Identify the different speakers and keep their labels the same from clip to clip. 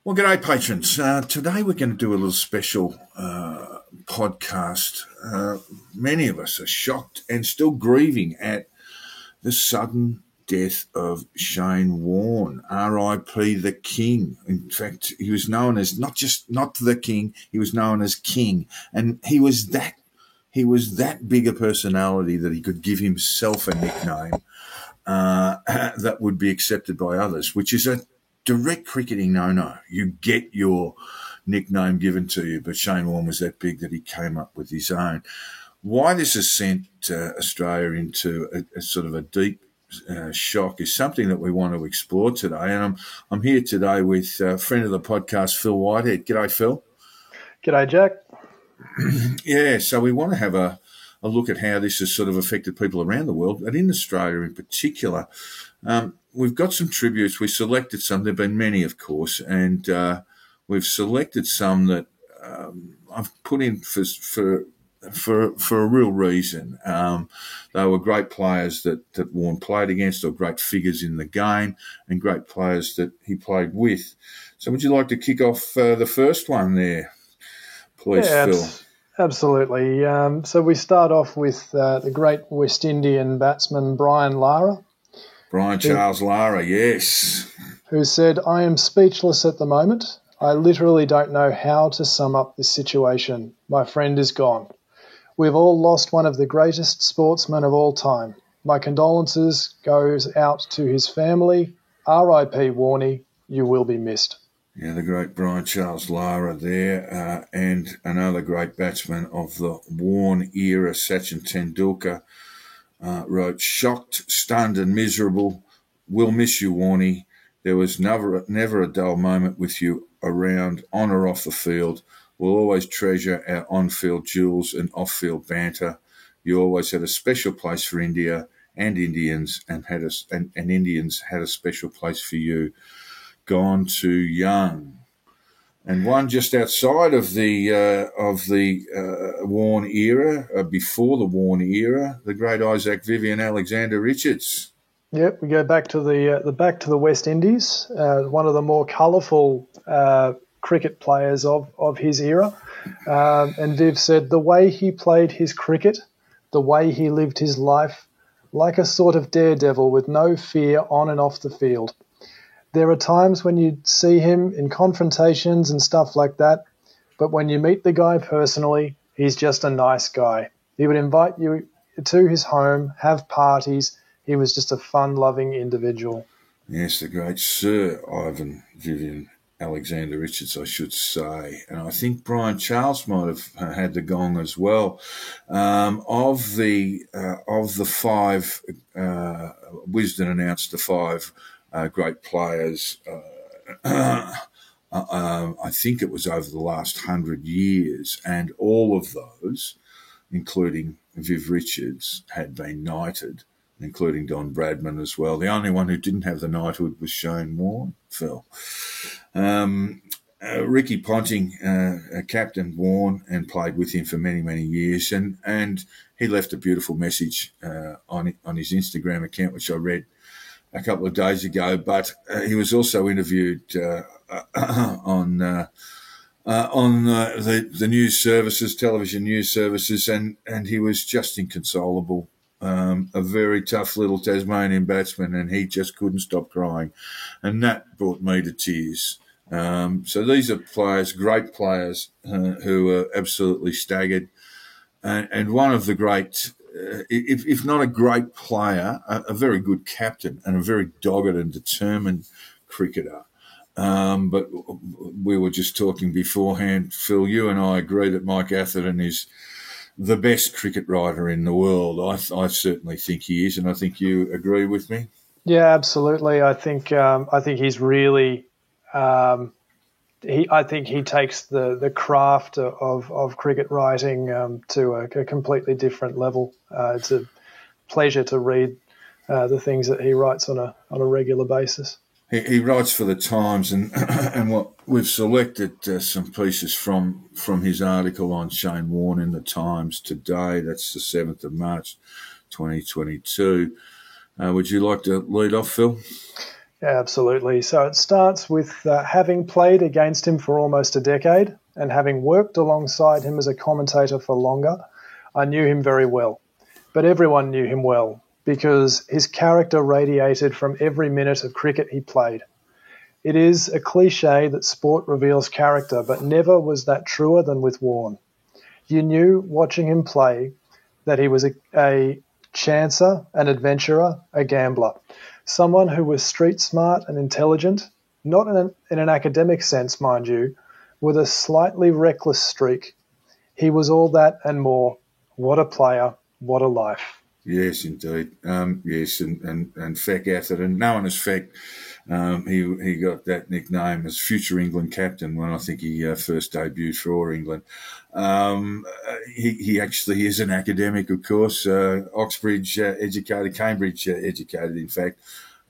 Speaker 1: Well, g'day, patrons. Today we're going to do a little special podcast. Many of us are shocked and still grieving at the sudden death of Shane Warne, R.I.P. the King. In fact, he was known as not the King, he was known as King, and he was that big a personality that he could give himself a nickname that would be accepted by others, which is a direct cricketing no-no. You get your nickname given to you, but Shane Warne was that big that he came up with his own. Why this has sent Australia into a sort of a deep shock is something that we want to explore today. And I'm here today with a friend of the podcast, Phil Whitehead. G'day, Phil.
Speaker 2: G'day, Jack.
Speaker 1: Yeah, so we want to have a look at how this has sort of affected people around the world, and in Australia in particular. We've got some tributes. We selected some. There have been many, of course, and we've selected some that I've put in for a real reason. They were great players that Warne played against, or great figures in the game, and great players that he played with. So would you like to kick off the first one there, please, Phil?
Speaker 2: Absolutely. So we start off with the great West Indian batsman Brian Lara.
Speaker 1: Brian Charles Lara, yes.
Speaker 2: Who said, "I am speechless at the moment. I literally don't know how to sum up this situation. My friend is gone. We've all lost one of the greatest sportsmen of all time. My condolences goes out to his family. R.I.P. Warnie, you will be missed."
Speaker 1: Yeah, the great Brian Charles Lara there, and another great batsman of the Warne era, Sachin Tendulkar, wrote, "Shocked, stunned and miserable. We'll miss you, Warnie. There was never a dull moment with you around, on or off the field. We'll always treasure our on-field duels and off-field banter. You always had a special place for India and Indians, and Indians had a special place for you. Gone too young." And one just outside of the Warne era, before the Warne era, the great Isaac Vivian Alexander Richards.
Speaker 2: Yep, we go back to the West Indies. One of the more colourful cricket players of his era. And Viv said, "The way he played his cricket, the way he lived his life, like a sort of daredevil with no fear on and off the field. There are times when you see him in confrontations and stuff like that, but when you meet the guy personally, he's just a nice guy. He would invite you to his home, have parties. He was just a fun-loving individual."
Speaker 1: Yes, the great Sir Ivan Vivian Alexander Richards, I should say. And I think Brian Charles might have had the gong as well. Of the five, Wisden announced the five great players. I think it was over the last 100 years, and all of those, including Viv Richards, had been knighted, including Don Bradman as well. The only one who didn't have the knighthood was Shane Warne, Phil. Ricky Ponting captained Warne and played with him for many, many years, and he left a beautiful message on his Instagram account, which I read a couple of days ago, but he was also interviewed on the news services, television news services, and he was just inconsolable. A very tough little Tasmanian batsman, and he just couldn't stop crying, and that brought me to tears. So these are players, great players, who are absolutely staggered, and one of the great, if not a great player, a very good captain and a very dogged and determined cricketer. But we were just talking beforehand, Phil, you and I agree that Mike Atherton is the best cricket writer in the world. I certainly think he is, and I think you agree with me.
Speaker 2: Yeah, absolutely. I think he's really I think he takes the craft of cricket writing to a completely different level. It's a pleasure to read the things that he writes on a regular basis.
Speaker 1: He writes for the Times, and what we've selected some pieces from his article on Shane Warne in the Times today. That's the 7th of March, 2022. Would you like to lead off, Phil?
Speaker 2: Absolutely. So it starts with having played against him for almost a decade and having worked alongside him as a commentator for longer. I knew him very well, but everyone knew him well because his character radiated from every minute of cricket he played. It is a cliche that sport reveals character, but never was that truer than with Warne. You knew, watching him play, that he was a chancer, an adventurer, a gambler, someone who was street smart and intelligent, not in an academic sense, mind you, with a slightly reckless streak. He was all that and more. What a player, what a life.
Speaker 1: Yes, indeed. Yes, and Feck Atherton, known as Feck, he got that nickname as future England captain when I think he first debuted for England. He actually is an academic, of course, Oxbridge educated, Cambridge educated, in fact,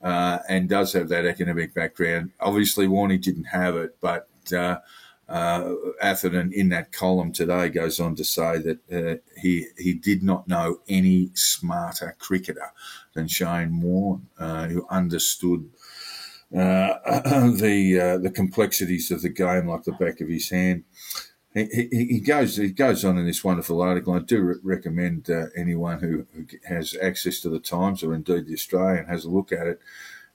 Speaker 1: and does have that academic background. Obviously, Warnie didn't have it, but Atherton in that column today goes on to say that he did not know any smarter cricketer than Shane Warne, who understood the complexities of the game like the back of his hand. He goes on in this wonderful article. I do recommend anyone who has access to the Times or indeed the Australian has a look at it.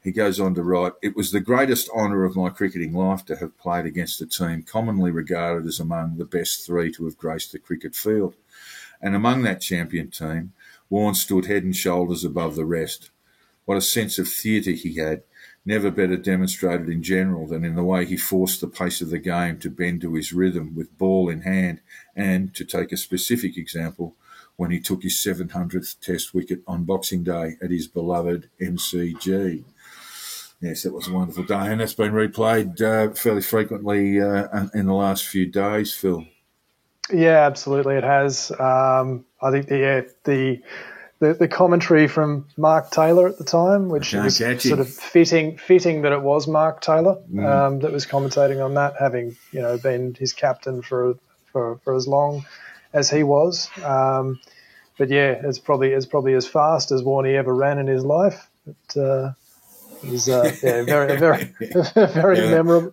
Speaker 1: He goes on to write, "It was the greatest honour of my cricketing life to have played against a team commonly regarded as among the best three to have graced the cricket field. And among that champion team, Warne stood head and shoulders above the rest. What a sense of theatre he had, never better demonstrated in general than in the way he forced the pace of the game to bend to his rhythm with ball in hand, and, to take a specific example, when he took his 700th Test wicket on Boxing Day at his beloved MCG." Yes, that was a wonderful day, and that's been replayed fairly frequently in the last few days, Phil.
Speaker 2: Yeah, absolutely, it has. I think the commentary from Mark Taylor at the time, which was sort of fitting that it was Mark Taylor that was commentating on that, having been his captain for as long as he was. But yeah, it's probably as fast as Warnie ever ran in his life. It was very memorable.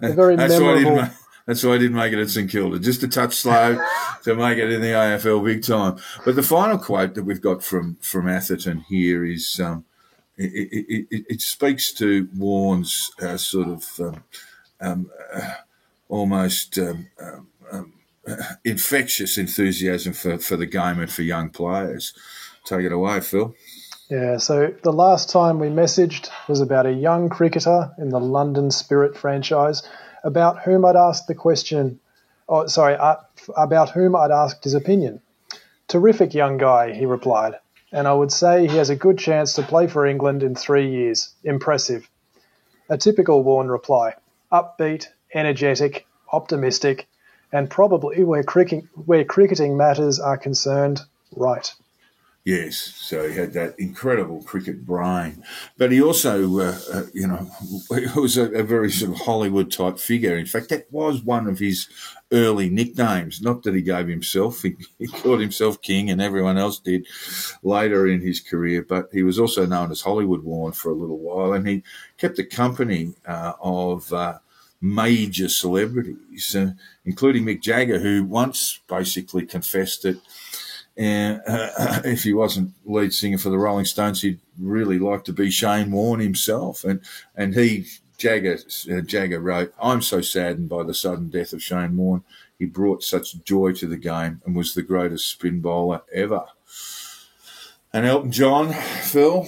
Speaker 1: That's why I didn't make it at St Kilda. Just a touch slow to make it in the AFL big time. But the final quote that we've got from Atherton here is it speaks to Warne's sort of almost infectious enthusiasm for the game and for young players. Take it away, Phil.
Speaker 2: Yeah, so the last time we messaged was about a young cricketer in the London Spirit franchise about whom I'd asked about whom I'd asked his opinion. "Terrific young guy," he replied, "and I would say he has a good chance to play for England in 3 years. Impressive." A typical Warne reply: upbeat, energetic, optimistic, and probably where cricketing matters are concerned, right.
Speaker 1: Yes, so he had that incredible cricket brain, but he also, he was a very sort of Hollywood-type figure. In fact, that was one of his early nicknames, not that he gave himself. He called himself King and everyone else did later in his career, but he was also known as Hollywood Warne for a little while, and he kept the company of major celebrities, including Mick Jagger, who once basically confessed that if he wasn't lead singer for the Rolling Stones, he'd really like to be Shane Warne himself. And Jagger wrote, "I'm so saddened by the sudden death of Shane Warne. He brought such joy to the game and was the greatest spin bowler ever." And Elton John, Phil?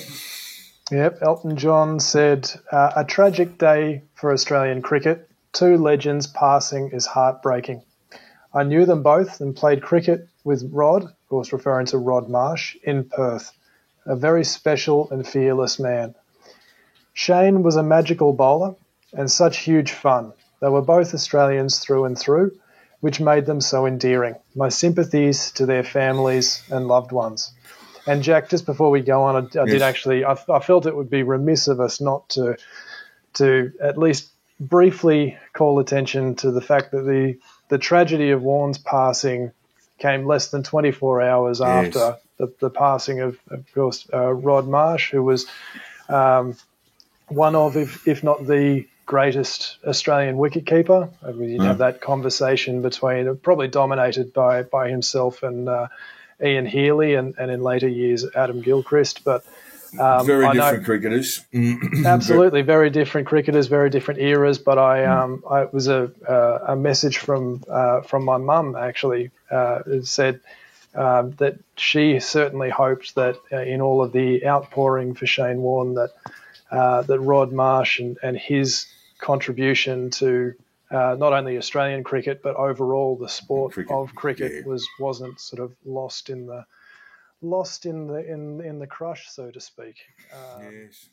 Speaker 2: Yep, Elton John said, "A tragic day for Australian cricket. Two legends passing is heartbreaking. I knew them both and played cricket with Rod," of course referring to Rod Marsh, "in Perth. A very special and fearless man. Shane was a magical bowler and such huge fun. They were both Australians through and through, which made them so endearing. My sympathies to their families and loved ones." And Jack, just before we go on, I felt it would be remiss of us not to at least briefly call attention to the fact that the tragedy of Warne's passing came less than 24 hours after the passing of course, Rod Marsh, who was one of, if not the greatest Australian wicketkeeper. You'd have that conversation between, probably dominated by himself and Ian Healy, and in later years Adam Gilchrist. But
Speaker 1: very different cricketers.
Speaker 2: Absolutely, very different cricketers, very different eras. But it was a message from my mum actually. It said that she certainly hoped that in all of the outpouring for Shane Warne, that Rod Marsh and his contribution to not only Australian cricket but overall the sport of cricket wasn't sort of lost in the crush, so to speak.
Speaker 1: Yes.